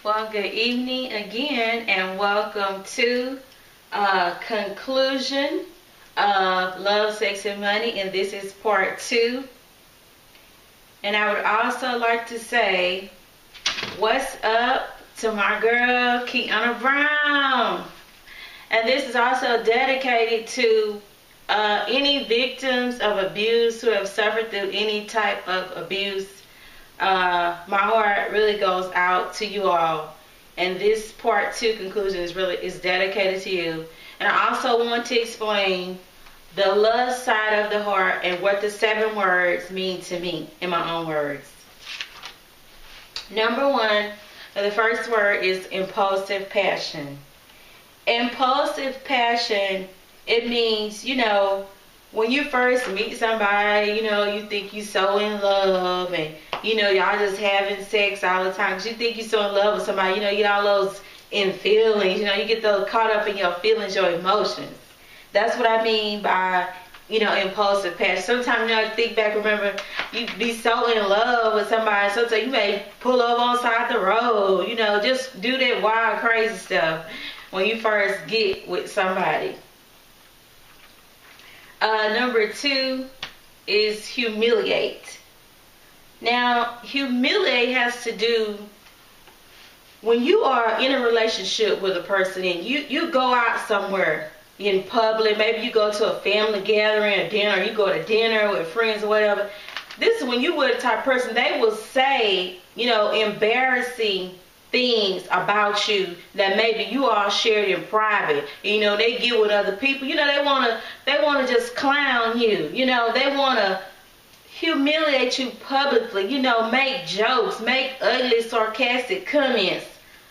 Well, good evening again, and welcome to conclusion of Love, Sex, and Money, and this is part 2. And I would also like to say, what's up to my girl, Kiana Brown. And this is also dedicated to any victims of abuse who have suffered through any type of abuse. My heart really goes out to you all, and this part 2 conclusion is dedicated to you. And I also want to explain the love side of the heart and what the 7 words mean to me in my own words. Number 1, the first word is impulsive passion. Impulsive passion, it means, when you first meet somebody, you think you're so in love, and y'all just having sex all the time because you think you're so in love with somebody. You get all those in feelings. You get those caught up in your feelings, your emotions. That's what I mean by, impulsive passion. Sometimes, I think back, remember, you be so in love with somebody, sometimes you may pull over on the side of the road, just do that wild, crazy stuff when you first get with somebody. Number 2 is humiliate. Now, humiliate has to do when you are in a relationship with a person and you go out somewhere in public. Maybe you go to a family gathering or dinner, or you go to dinner with friends or whatever. This is when you were the type of person, they will say, embarrassing things about you that maybe you all shared in private. They get with other people. They want to just clown you. They want to humiliate you publicly, make jokes, make ugly, sarcastic comments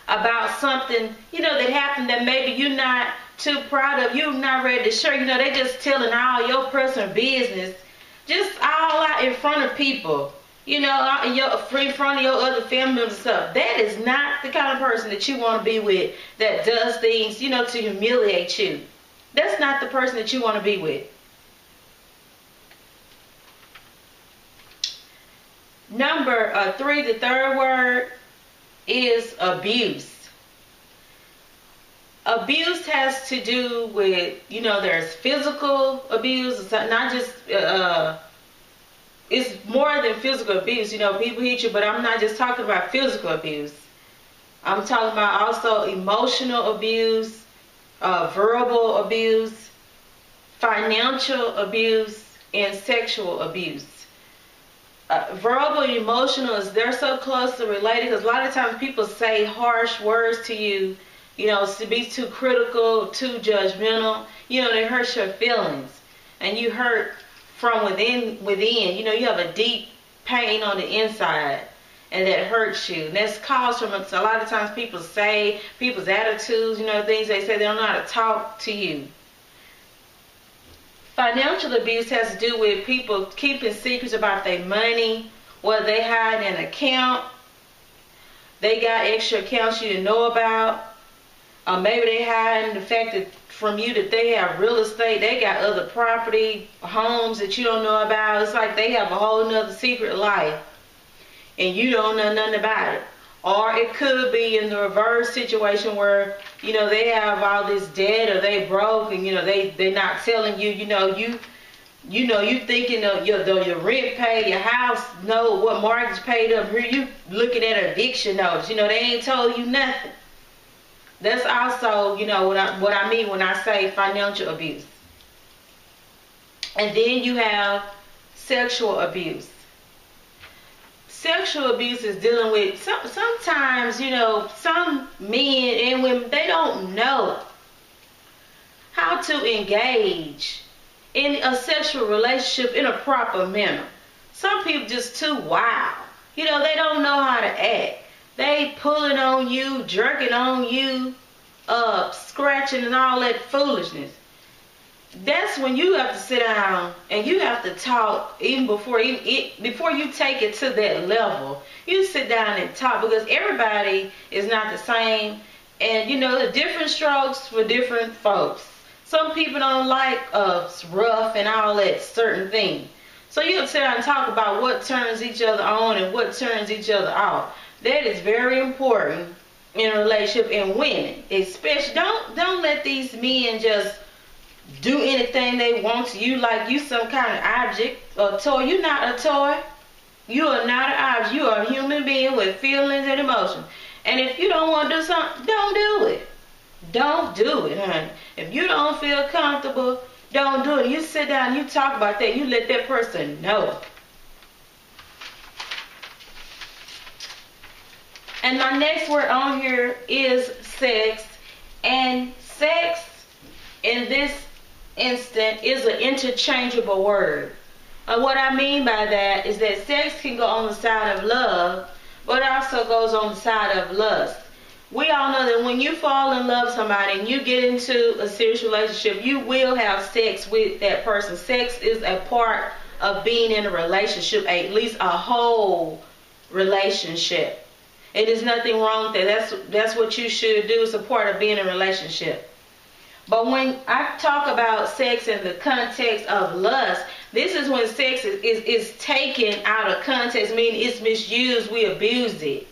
about something, that happened that maybe you're not too proud of, you're not ready to share. They just telling all your personal business, just all out in front of people, in front of your other family members and stuff. That is not the kind of person that you want to be with, that does things, to humiliate you. That's not the person that you want to be with. Number 3, the third word is abuse. Abuse has to do with, there's physical abuse, not just, it's more than physical abuse. People hit you, but I'm not just talking about physical abuse. I'm talking about also emotional abuse, verbal abuse, financial abuse, and sexual abuse. Verbal and emotional, they're so closely related because a lot of times people say harsh words to you, to be too critical, too judgmental, they hurt your feelings, and you hurt from within, you have a deep pain on the inside, and that hurts you, and that's caused from a lot of times people's attitudes, things they say, they don't know how to talk to you. Financial abuse has to do with people keeping secrets about their money, whether they hide an account, they got extra accounts you didn't know about, or maybe they hide the fact that from you that they have real estate, they got other property, homes that you don't know about. It's like they have a whole nother secret life, and you don't know nothing about it. Or it could be in the reverse situation where, they have all this debt, or they broke, and, they're not telling you, you thinking of your rent paid, your house, what mortgage paid up. Here you looking at an eviction notice. They ain't told you nothing. That's also, what I mean when I say financial abuse. And then you have sexual abuse. Sexual abuse is dealing with, sometimes, some men and women, they don't know how to engage in a sexual relationship in a proper manner. Some people just too wild. They don't know how to act. They pulling on you, jerking on you, scratching and all that foolishness. That's when you have to sit down and you have to talk, even before you take it to that level. You sit down and talk, because everybody is not the same, and the different strokes for different folks. Some people don't like rough and all that certain thing. So you'll sit down and talk about what turns each other on and what turns each other off. That is very important in a relationship, and women especially. Don't let these men just do anything they want to you like you some kind of object or toy. You're not a toy. You are not an object. You are a human being with feelings and emotions. And if you don't want to do something, don't do it. Don't do it, honey. If you don't feel comfortable, don't do it. You sit down, you talk about that, you let that person know. And my next word on here is sex. And sex in this instant is an interchangeable word. And what I mean by that is that sex can go on the side of love, but it also goes on the side of lust. We all know that when you fall in love with somebody and you get into a serious relationship, you will have sex with that person. Sex is a part of being in a relationship, at least a whole relationship. And there's nothing wrong with that. That's what you should do. It's a part of being in a relationship. But when I talk about sex in the context of lust, this is when sex is taken out of context, meaning it's misused, we abuse it.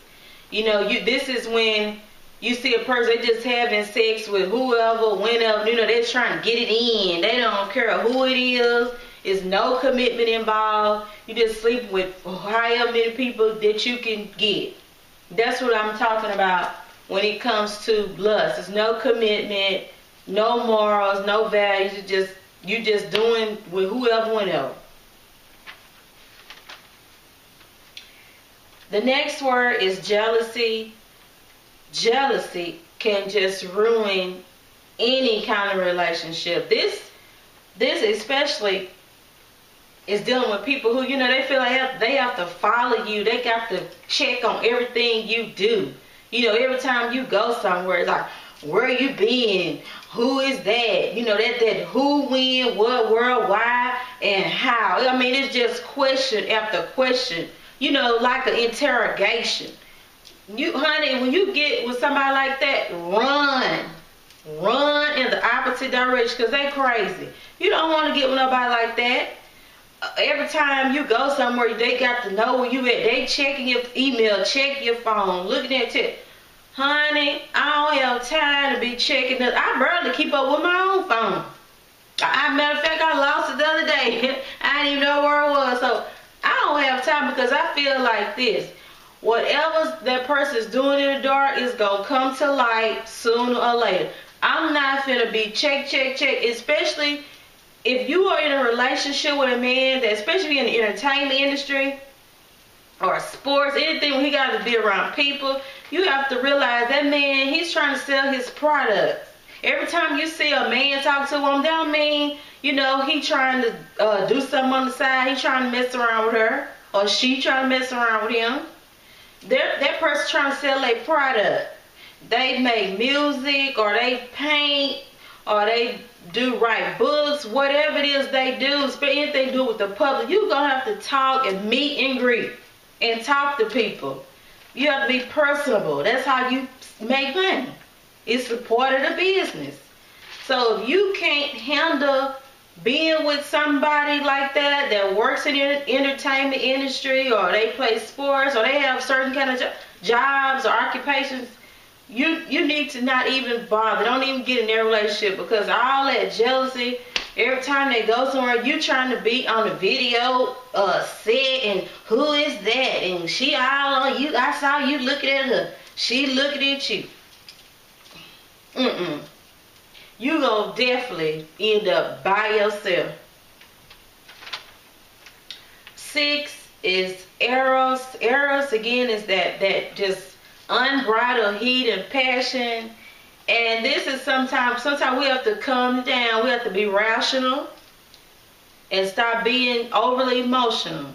You know, this is when you see a person, they just having sex with whoever, whenever, you know, they're trying to get it in. They don't care who it is. There's no commitment involved. You just sleep with however many people that you can get. That's what I'm talking about when it comes to lust. There's no commitment, no morals, no values. You just doing with whoever, whenever. The next word is jealousy. Jealousy can just ruin any kind of relationship. This especially is dealing with people who, you know, they feel like they have to follow you. They got to check on everything you do. You know, every time you go somewhere, it's like, where you been? Who is that? You know, that who, when, what, where, why, and how. I mean, it's just question after question. You know, like an interrogation. You, honey, when you get with somebody like that, run in the opposite direction, because they crazy. You don't want to get with nobody like that. Every time you go somewhere, they got to know where you at. They checking your email, checking your phone, looking at it. Honey, I don't have time to be checking this. I barely keep up with my own phone. Matter of fact, I lost it the other day. I didn't even know where it was. So I don't have time, because I feel like this. Whatever that person is doing in the dark is going to come to light sooner or later. I'm not finna be check, especially if you are in a relationship with a man that, especially in the entertainment industry or sports, anything when he got to be around people, you have to realize that man, he's trying to sell his product. Every time you see a man talk to him, that don't mean, you know, he trying to do something on the side. He trying to mess around with her, or she trying to mess around with him. That person trying to sell a product. They make music, or they paint, or they write books, whatever it is they do, anything to do with the public. You're going to have to talk and meet and greet and talk to people. You have to be personable. That's how you make money. It's a part of the business. So if you can't handle being with somebody like that works in the entertainment industry, or they play sports, or they have certain kind of jobs or occupations, you need to not even bother. Don't even get in their relationship, because all that jealousy, every time they go somewhere, you trying to be on the video set, and who is that? And she all on you. I saw you looking at her. She looking at you. You gonna definitely end up by yourself. 6 is eros. Eros again is that just unbridled heat and passion. And this is sometimes we have to calm down. We have to be rational and stop being overly emotional.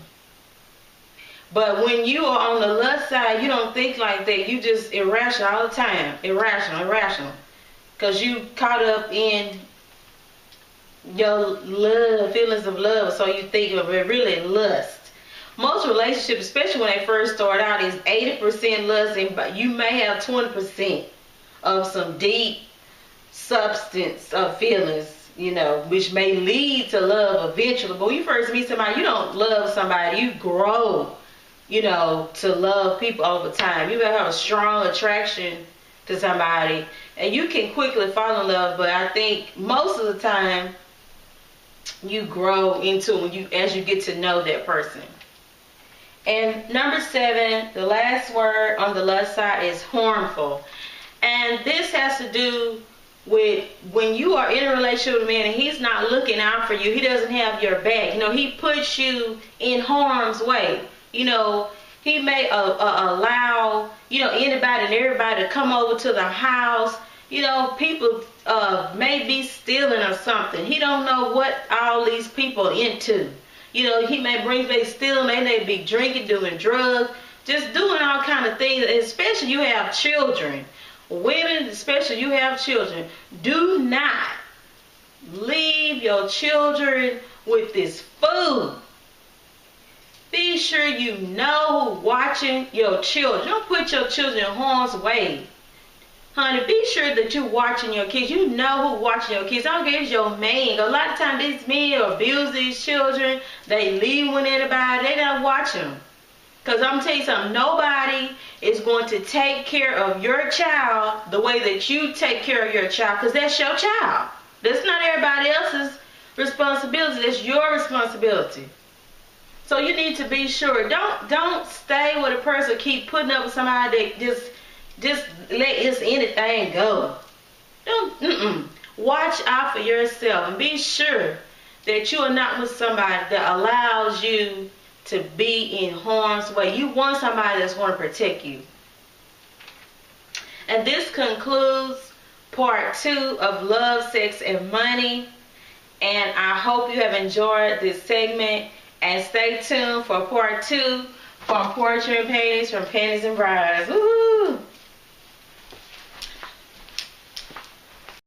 But when you are on the lust side, you don't think like that. You just irrational all the time. Irrational. Because you caught up in your love, feelings of love, so you think of it really lust. Most relationships, especially when they first start out, is 80% lust, and you may have 20% of some deep substance of feelings, you know, which may lead to love eventually. But when you first meet somebody, you don't love somebody. You grow, you know, to love people over time. You better have a strong attraction to somebody, and you can quickly fall in love, but I think most of the time you grow into it as you get to know that person. And number 7, the last word on the left side is harmful. And this has to do with when you are in a relationship with a man and he's not looking out for you, he doesn't have your back. He puts you in harm's way. He may allow, anybody and everybody to come over to the house. People may be stealing or something. He don't know what all these people are into. He may bring, they stealing, they may be drinking, doing drugs, just doing all kind of things, especially you have children. Women, especially you have children, do not leave your children with this food. Be sure you know who's watching your children. Don't put your children in harm's way. Honey, be sure that you're watching your kids. You know who's watching your kids. I don't care if it's your man. A lot of times these men abuse these children. They leave with anybody. They don't watch them. Because I'm telling you something, nobody is going to take care of your child the way that you take care of your child, because that's your child. That's not everybody else's responsibility. That's your responsibility. So you need to be sure. Don't stay with a person, keep putting up with somebody that just let anything go. Watch out for yourself and be sure that you are not with somebody that allows you to be in harm's way. You want somebody that's going to protect you. And this concludes part 2 of Love, Sex, and Money. And I hope you have enjoyed this segment. And stay tuned for part 2 from Poetry and Paintings from Panties and Brides. Woohoo!